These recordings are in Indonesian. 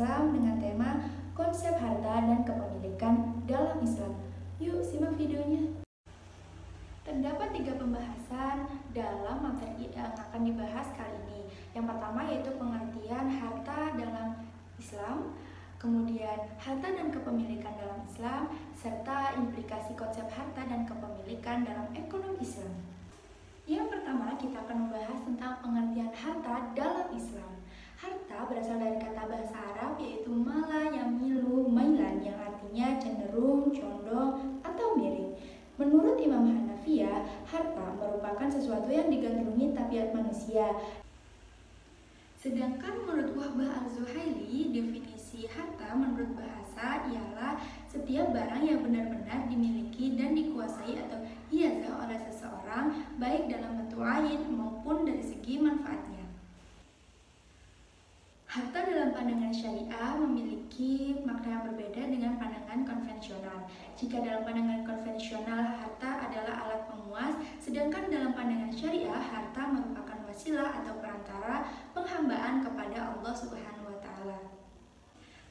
Islam dengan tema konsep harta dan kepemilikan dalam Islam. Yuk simak videonya. Terdapat 3 pembahasan dalam materi yang akan dibahas kali ini. Yang pertama yaitu pengertian harta dalam Islam, kemudian harta dan kepemilikan dalam Islam, serta implikasi konsep harta dan kepemilikan dalam ekonomi Islam. Yang pertama kita akan membahas tentang pengertian harta dalam Islam. Harta berasal dari kata bahasa Arab yaitu mala, yamilu, mailan yang artinya cenderung, condong, atau miring. Menurut Imam Hanafiyah, harta merupakan sesuatu yang digandrungi tabiat manusia. Sedangkan menurut Wahbah Al-Zuhaili, definisi harta menurut bahasa ialah setiap barang yang benar-benar dimiliki dan dikuasai atau hiasa oleh seseorang, baik dalam bentuk ain maupun dari segi manfaatnya. Harta dalam pandangan syariah memiliki makna yang berbeda dengan pandangan konvensional. Jika dalam pandangan konvensional, harta adalah alat pemuas, sedangkan dalam pandangan syariah, harta merupakan wasilah atau perantara penghambaan kepada Allah Subhanahu wa Ta'ala.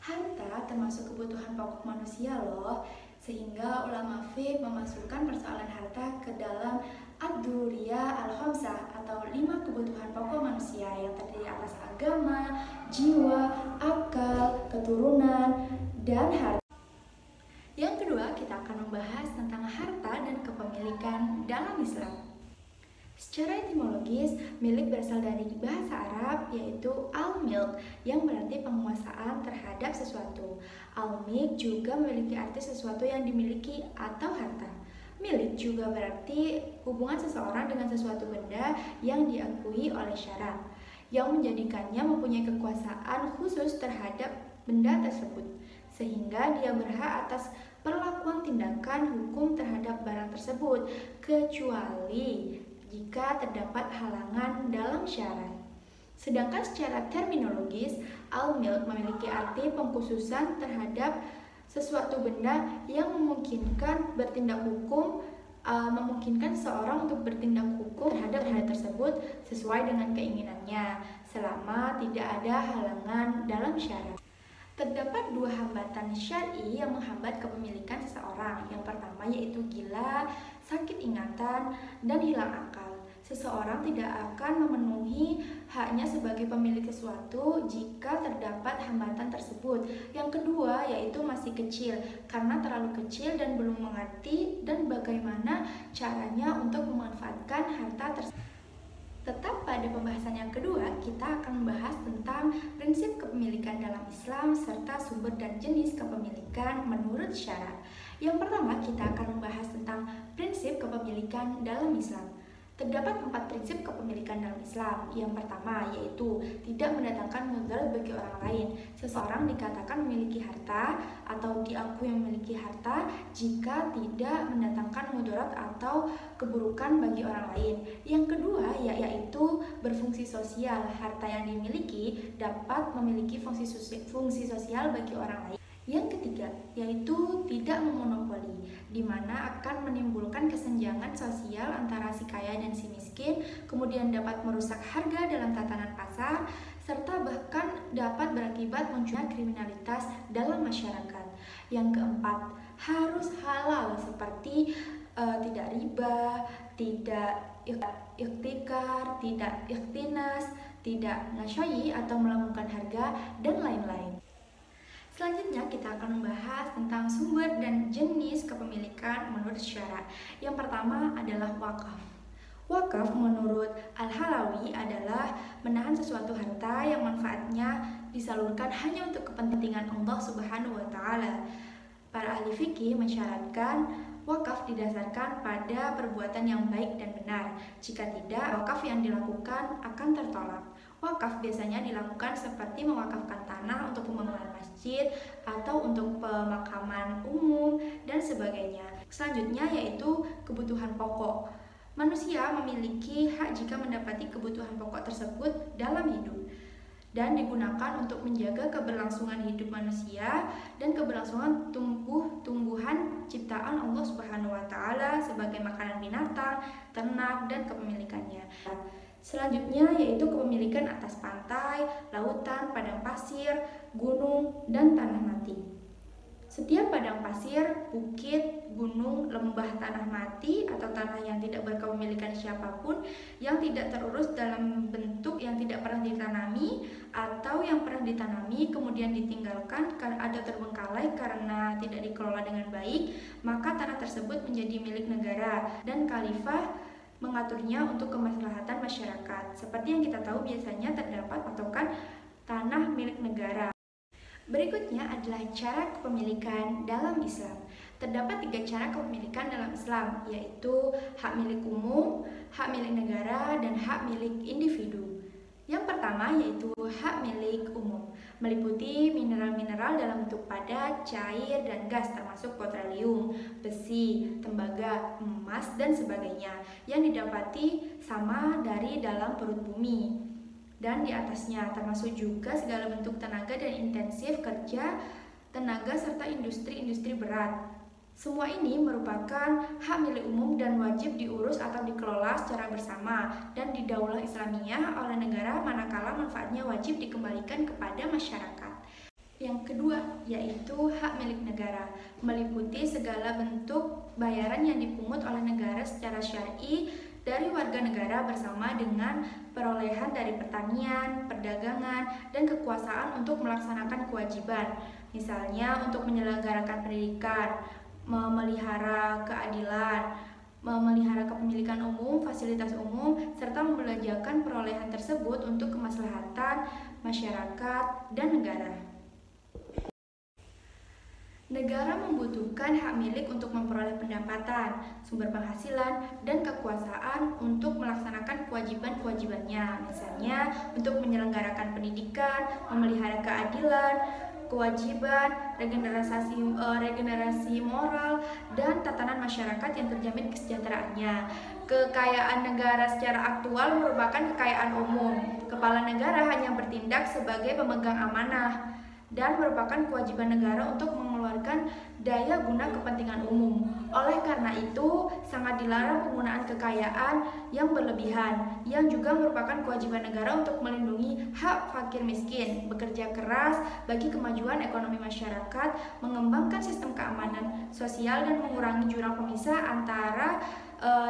Harta termasuk kebutuhan pokok manusia loh, sehingga ulama fiqh memasukkan persoalan harta ke dalam ad-duriyah al-khamsah atau 5 kebutuhan pokok manusia yang terdiri atas agama, jiwa, akal, keturunan, dan harta. Yang kedua, kita akan membahas tentang harta dan kepemilikan dalam Islam. Secara etimologis, milik berasal dari bahasa Arab yaitu al-milk yang berarti penguasaan terhadap sesuatu. Al-milk juga memiliki arti sesuatu yang dimiliki atau harta. Milik juga berarti hubungan seseorang dengan sesuatu benda yang diakui oleh syarak, yang menjadikannya mempunyai kekuasaan khusus terhadap benda tersebut, sehingga dia berhak atas perlakuan tindakan hukum terhadap barang tersebut, kecuali jika terdapat halangan dalam syarat. Sedangkan secara terminologis, al-milk memiliki arti pengkhususan terhadap sesuatu benda yang memungkinkan bertindak hukum, memungkinkan seorang untuk bertindak hukum terhadap benda tersebut sesuai dengan keinginannya, selama tidak ada halangan dalam syarat. Terdapat 2 hambatan syar'i yang menghambat kepemilikan seseorang. Yang pertama yaitu gila, sakit ingatan, dan hilang akal. Seseorang tidak akan memenuhi haknya sebagai pemilik sesuatu jika terdapat hambatan tersebut. Yang kedua yaitu masih kecil, karena terlalu kecil dan belum mengerti dan bagaimana caranya untuk memanfaatkan harta tersebut. Tetap pada pembahasan yang kedua, kita akan membahas tentang prinsip kepemilikan dalam Islam serta sumber dan jenis kepemilikan menurut syarak. Yang pertama, kita akan membahas tentang prinsip kepemilikan dalam Islam. Terdapat 4 prinsip kepemilikan dalam Islam. Yang pertama yaitu tidak mendatangkan mudarat bagi orang lain. Seseorang dikatakan memiliki harta atau diakui memiliki harta jika tidak mendatangkan mudarat atau keburukan bagi orang lain. Yang kedua yaitu berfungsi sosial. Harta yang dimiliki dapat memiliki fungsi sosial bagi orang lain. Yang ketiga yaitu tidak memonopoli, di mana akan menimbulkan kesenjangan sosial antara si kaya dan si miskin, kemudian dapat merusak harga dalam tatanan pasar, serta bahkan dapat berakibat munculnya kriminalitas dalam masyarakat. Yang keempat, harus halal seperti tidak riba, tidak iktikar, tidak ikhtinas, tidak nasyai atau melambungkan harga, dan lain-lain. Selanjutnya kita akan membahas tentang sumber dan jenis kepemilikan menurut syarak. Yang pertama adalah wakaf. Wakaf menurut Al-Halawi adalah menahan sesuatu harta yang manfaatnya disalurkan hanya untuk kepentingan Allah Subhanahu wa Ta'ala. Para ahli fikih mensyaratkan wakaf didasarkan pada perbuatan yang baik dan benar. Jika tidak, wakaf yang dilakukan akan tertolak. Wakaf biasanya dilakukan seperti mewakafkan tanah untuk pembangunan masjid atau untuk pemakaman umum dan sebagainya. Selanjutnya yaitu kebutuhan pokok. Manusia memiliki hak jika mendapati kebutuhan pokok tersebut dalam hidup dan digunakan untuk menjaga keberlangsungan hidup manusia dan keberlangsungan tumbuhan ciptaan Allah Subhanahu wa Ta'ala sebagai makanan binatang, ternak, dan kepemilikannya. Selanjutnya yaitu kepemilikan kepemilikan atas pantai, lautan, padang pasir, gunung, dan tanah mati. Setiap padang pasir, bukit, gunung, lembah, tanah mati, atau tanah yang tidak berkepemilikan siapapun, yang tidak terurus dalam bentuk yang tidak pernah ditanami, atau yang pernah ditanami kemudian ditinggalkan atau terbengkalai karena tidak dikelola dengan baik, maka tanah tersebut menjadi milik negara dan khalifah mengaturnya untuk kemaslahatan masyarakat. Seperti yang kita tahu biasanya terdapat patokan tanah milik negara. Berikutnya adalah cara kepemilikan dalam Islam. Terdapat 3 cara kepemilikan dalam Islam, yaitu hak milik umum, hak milik negara, dan hak milik individu. Yang pertama yaitu hak milik umum, meliputi mineral-mineral dalam bentuk padat, cair, dan gas termasuk petroleum, besi, tembaga, emas, dan sebagainya yang didapati sama dari dalam perut bumi dan di atasnya, termasuk juga segala bentuk tenaga dan intensif kerja tenaga serta industri-industri berat. Semua ini merupakan hak milik umum dan wajib diurus atau dikelola secara bersama dan didaulah Islamiyah oleh negara manakala manfaatnya wajib dikembalikan kepada masyarakat. Yang kedua yaitu hak milik negara, meliputi segala bentuk bayaran yang dipungut oleh negara secara syar'i dari warga negara bersama dengan perolehan dari pertanian, perdagangan, dan kekuasaan untuk melaksanakan kewajiban. Misalnya untuk menyelenggarakan pendidikan, memelihara keadilan, memelihara kepemilikan umum, fasilitas umum, serta membelanjakan perolehan tersebut untuk kemaslahatan masyarakat dan negara. Negara membutuhkan hak milik untuk memperoleh pendapatan, sumber penghasilan, dan kekuasaan untuk melaksanakan kewajiban-kewajibannya. Misalnya, untuk menyelenggarakan pendidikan, memelihara keadilan, kewajiban, regenerasi moral, dan tatanan masyarakat yang terjamin kesejahteraannya. Kekayaan negara secara aktual merupakan kekayaan umum. Kepala negara hanya bertindak sebagai pemegang amanah dan merupakan kewajiban negara untuk mengeluarkan daya guna kepentingan umum. Oleh karena itu, sangat dilarang penggunaan kekayaan yang berlebihan, yang juga merupakan kewajiban negara untuk melindungi hak fakir miskin, bekerja keras bagi kemajuan ekonomi masyarakat, mengembangkan sistem keamanan sosial, dan mengurangi jurang pemisah antara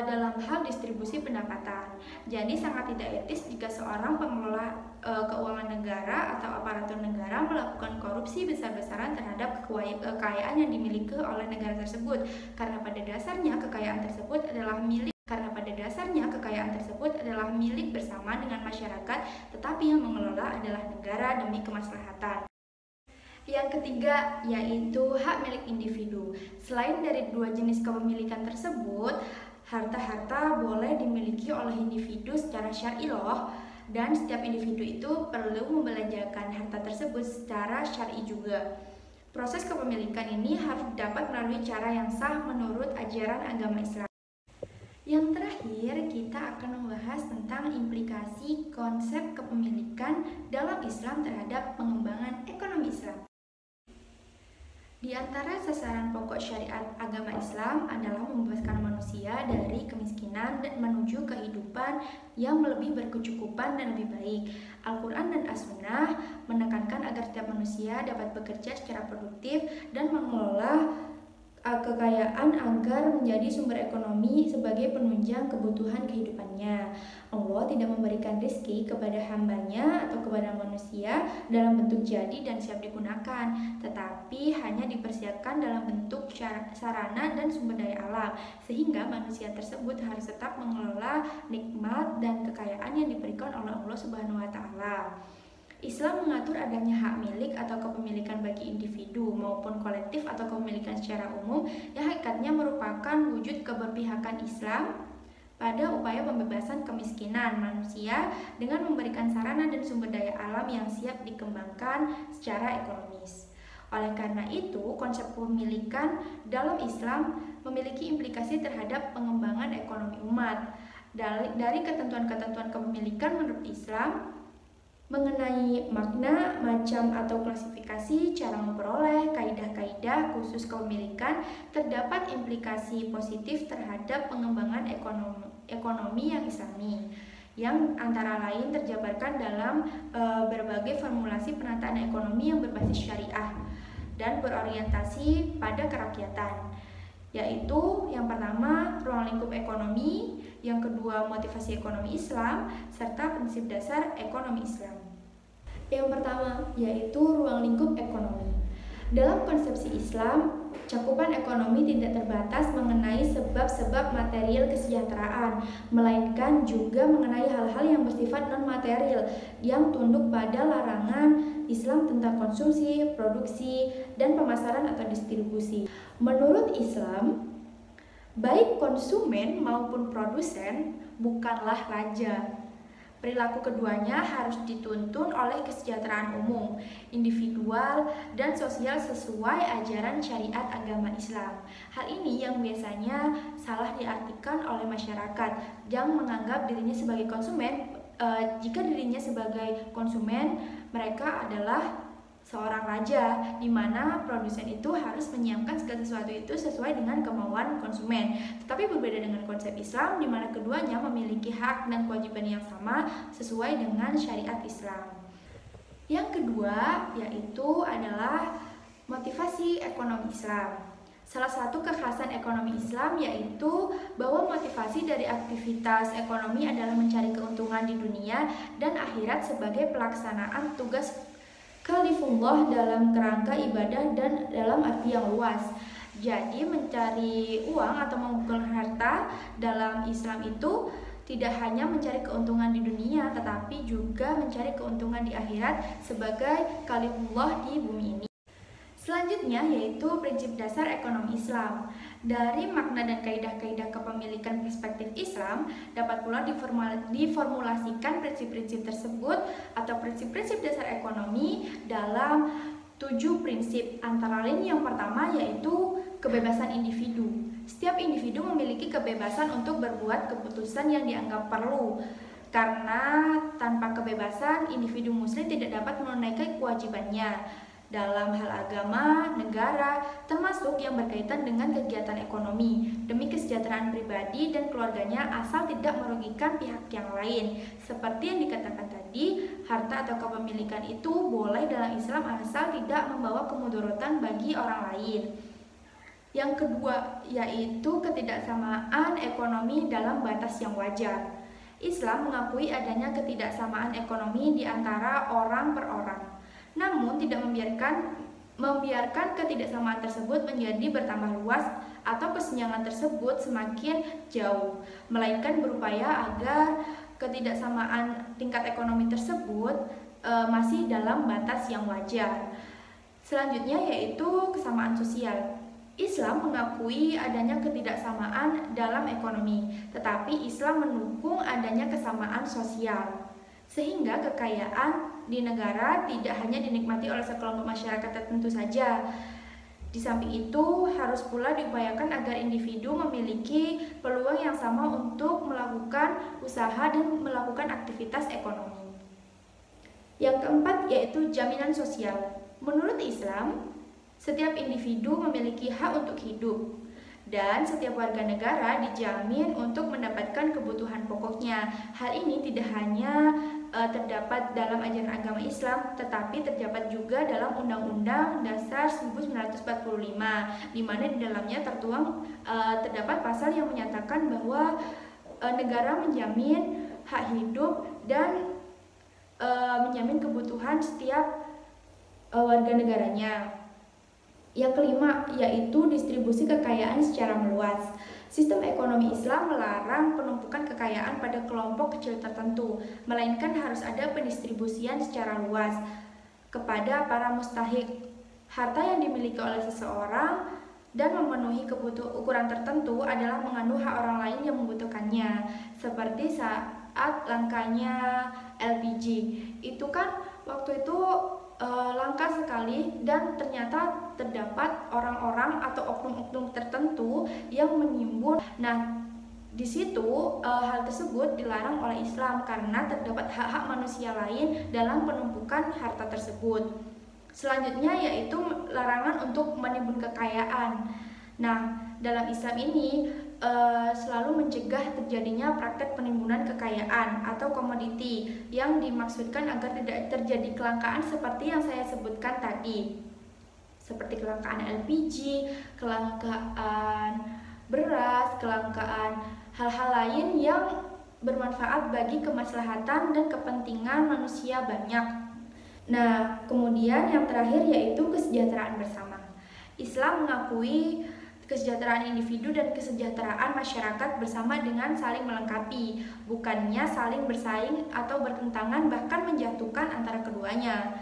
dalam hal distribusi pendapatan. Jadi sangat tidak etis jika seorang pengelola keuangan negara atau aparatur negara melakukan korupsi besar-besaran terhadap kekayaan yang dimiliki oleh negara tersebut, karena pada dasarnya kekayaan tersebut adalah milik bersama dengan masyarakat, tetapi yang mengelola adalah negara demi kemaslahatan. Yang ketiga yaitu hak milik individu. Selain dari 2 jenis kepemilikan tersebut, harta-harta boleh dimiliki oleh individu secara syar'i loh, dan setiap individu itu perlu membelanjakan harta tersebut secara syar'i juga. Proses kepemilikan ini harus dapat melalui cara yang sah menurut ajaran agama Islam. Yang terakhir, kita akan membahas tentang implikasi konsep kepemilikan dalam Islam terhadap pengembangan ekonomi Islam. Di antara sasaran pokok syariat agama Islam adalah membebaskan manusia dari kemiskinan dan menuju kehidupan yang lebih berkecukupan dan lebih baik. Al-Quran dan As-Sunnah menekankan agar setiap manusia dapat bekerja secara produktif dan mengelola kekayaan agar menjadi sumber ekonomi sebagai penunjang kebutuhan kehidupannya. Allah tidak memberikan rezeki kepada hambanya atau kepada manusia dalam bentuk jadi dan siap digunakan, tetapi hanya dipersiapkan dalam bentuk sarana dan sumber daya alam, sehingga manusia tersebut harus tetap mengelola nikmat dan kekayaan yang diberikan oleh Allah Subhanahu wa Ta'ala. Islam mengatur adanya hak milik atau kepemilikan bagi individu maupun kolektif atau kepemilikan secara umum yang hakikatnya merupakan wujud keberpihakan Islam pada upaya pembebasan kemiskinan manusia dengan memberikan sarana dan sumber daya alam yang siap dikembangkan secara ekonomis. Oleh karena itu, konsep kepemilikan dalam Islam memiliki implikasi terhadap pengembangan ekonomi umat. Dari ketentuan-ketentuan kepemilikan menurut Islam, mengenai makna, macam atau klasifikasi, cara memperoleh, kaidah-kaidah khusus kepemilikan, terdapat implikasi positif terhadap pengembangan ekonomi yang islami, yang antara lain terjabarkan dalam berbagai formulasi penataan ekonomi yang berbasis syariah dan berorientasi pada kerakyatan, yaitu yang pertama ruang lingkup ekonomi, yang kedua motivasi ekonomi Islam, serta prinsip dasar ekonomi Islam. Yang pertama yaitu ruang lingkup ekonomi. Dalam konsepsi Islam, cakupan ekonomi tidak terbatas mengenai sebab-sebab material kesejahteraan, melainkan juga mengenai hal-hal yang bersifat non-material yang tunduk pada larangan Islam tentang konsumsi, produksi, dan pemasaran atau distribusi. Menurut Islam, baik konsumen maupun produsen bukanlah raja. Perilaku keduanya harus dituntun oleh kesejahteraan umum, individual, dan sosial sesuai ajaran syariat agama Islam. Hal ini yang biasanya salah diartikan oleh masyarakat yang menganggap dirinya sebagai konsumen. Jika dirinya sebagai konsumen, mereka adalah seorang raja, di mana produsen itu harus menyiapkan segala sesuatu itu sesuai dengan kemauan konsumen. Tetapi berbeda dengan konsep Islam, di mana keduanya memiliki hak dan kewajiban yang sama sesuai dengan syariat Islam. Yang kedua yaitu adalah motivasi ekonomi Islam. Salah satu kekhasan ekonomi Islam yaitu bahwa motivasi dari aktivitas ekonomi adalah mencari keuntungan di dunia dan akhirat sebagai pelaksanaan tugas kalifullah dalam kerangka ibadah dan dalam arti yang luas. Jadi mencari uang atau mengumpulkan harta dalam Islam itu tidak hanya mencari keuntungan di dunia, tetapi juga mencari keuntungan di akhirat sebagai kalifullah di bumi ini. Selanjutnya yaitu prinsip dasar ekonomi Islam. Dari makna dan kaidah-kaidah kepemilikan perspektif Islam dapat pula diformulasikan prinsip-prinsip tersebut atau prinsip-prinsip dasar ekonomi dalam 7 prinsip. Antara lain yang pertama yaitu kebebasan individu. Setiap individu memiliki kebebasan untuk berbuat keputusan yang dianggap perlu. Karena tanpa kebebasan, individu muslim tidak dapat menunaikan kewajibannya dalam hal agama, negara, termasuk yang berkaitan dengan kegiatan ekonomi, demi kesejahteraan pribadi dan keluarganya asal tidak merugikan pihak yang lain. Seperti yang dikatakan tadi, harta atau kepemilikan itu boleh dalam Islam asal tidak membawa kemudaratan bagi orang lain. Yang kedua yaitu ketidaksamaan ekonomi dalam batas yang wajar. Islam mengakui adanya ketidaksamaan ekonomi di antara orang per orang, namun tidak membiarkan ketidaksamaan tersebut menjadi bertambah luas atau kesenjangan tersebut semakin jauh, melainkan berupaya agar ketidaksamaan tingkat ekonomi tersebut masih dalam batas yang wajar. Selanjutnya yaitu kesamaan sosial. Islam mengakui adanya ketidaksamaan dalam ekonomi, tetapi Islam mendukung adanya kesamaan sosial, sehingga kekayaan di negara tidak hanya dinikmati oleh sekelompok masyarakat tertentu saja. Di samping itu, harus pula diupayakan agar individu memiliki peluang yang sama untuk melakukan usaha dan melakukan aktivitas ekonomi. Yang keempat yaitu jaminan sosial. Menurut Islam, setiap individu memiliki hak untuk hidup, dan setiap warga negara dijamin untuk mendapatkan kebutuhan pokoknya. Hal ini tidak hanya terdapat dalam ajaran agama Islam, tetapi terdapat juga dalam Undang-Undang Dasar 1945, di mana di dalamnya terdapat pasal yang menyatakan bahwa negara menjamin hak hidup dan menjamin kebutuhan setiap warga negaranya. Yang kelima yaitu distribusi kekayaan secara meluas. Sistem ekonomi Islam melarang penumpukan kekayaan pada kelompok kecil tertentu, melainkan harus ada pendistribusian secara luas kepada para mustahik. Harta yang dimiliki oleh seseorang dan memenuhi ukuran tertentu adalah mengandung hak orang lain yang membutuhkannya, seperti saat langkanya LPG. Itu kan waktu itu langka sekali, dan ternyata terdapat orang-orang atau oknum-oknum tertentu yang menimbun. Nah, di situ hal tersebut dilarang oleh Islam karena terdapat hak-hak manusia lain dalam penumpukan harta tersebut. Selanjutnya yaitu larangan untuk menimbun kekayaan. Nah, dalam Islam ini selalu mencegah terjadinya praktek penimbunan kekayaan atau komoditi yang dimaksudkan agar tidak terjadi kelangkaan seperti yang saya sebutkan tadi, seperti kelangkaan LPG, kelangkaan beras, kelangkaan hal-hal lain yang bermanfaat bagi kemaslahatan dan kepentingan manusia banyak. Nah, kemudian yang terakhir yaitu kesejahteraan bersama. Islam mengakui kesejahteraan individu dan kesejahteraan masyarakat bersama dengan saling melengkapi, bukannya saling bersaing atau bertentangan bahkan menjatuhkan antara keduanya.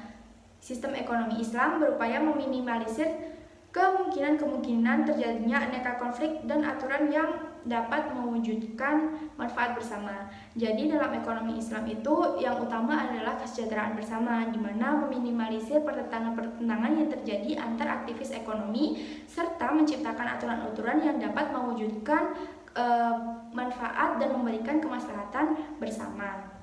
Sistem ekonomi Islam berupaya meminimalisir kemungkinan terjadinya aneka konflik dan aturan yang dapat mewujudkan manfaat bersama. Jadi dalam ekonomi Islam itu yang utama adalah kesejahteraan bersama, di mana meminimalisir pertentangan-pertentangan yang terjadi antar aktivis ekonomi serta menciptakan aturan-aturan yang dapat mewujudkan manfaat dan memberikan kemaslahatan bersama.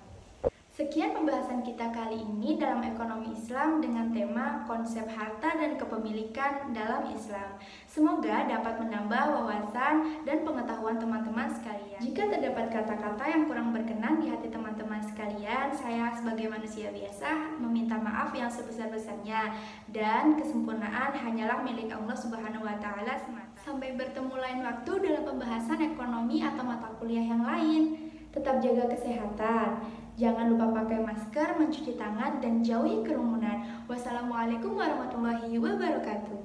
Sekian pembahasan kita kali ini dalam ekonomi Islam dengan tema konsep harta dan kepemilikan dalam Islam. Semoga dapat menambah wawasan dan pengetahuan teman-teman sekalian. Jika terdapat kata-kata yang kurang berkenan di hati teman-teman sekalian, saya sebagai manusia biasa meminta maaf yang sebesar-besarnya, dan kesempurnaan hanyalah milik Allah Subhanahu wa Ta'ala semata. Sampai bertemu lain waktu dalam pembahasan ekonomi atau mata kuliah yang lain. Tetap jaga kesehatan. Jangan lupa pakai masker, mencuci tangan, dan jauhi kerumunan. Wassalamualaikum warahmatullahi wabarakatuh.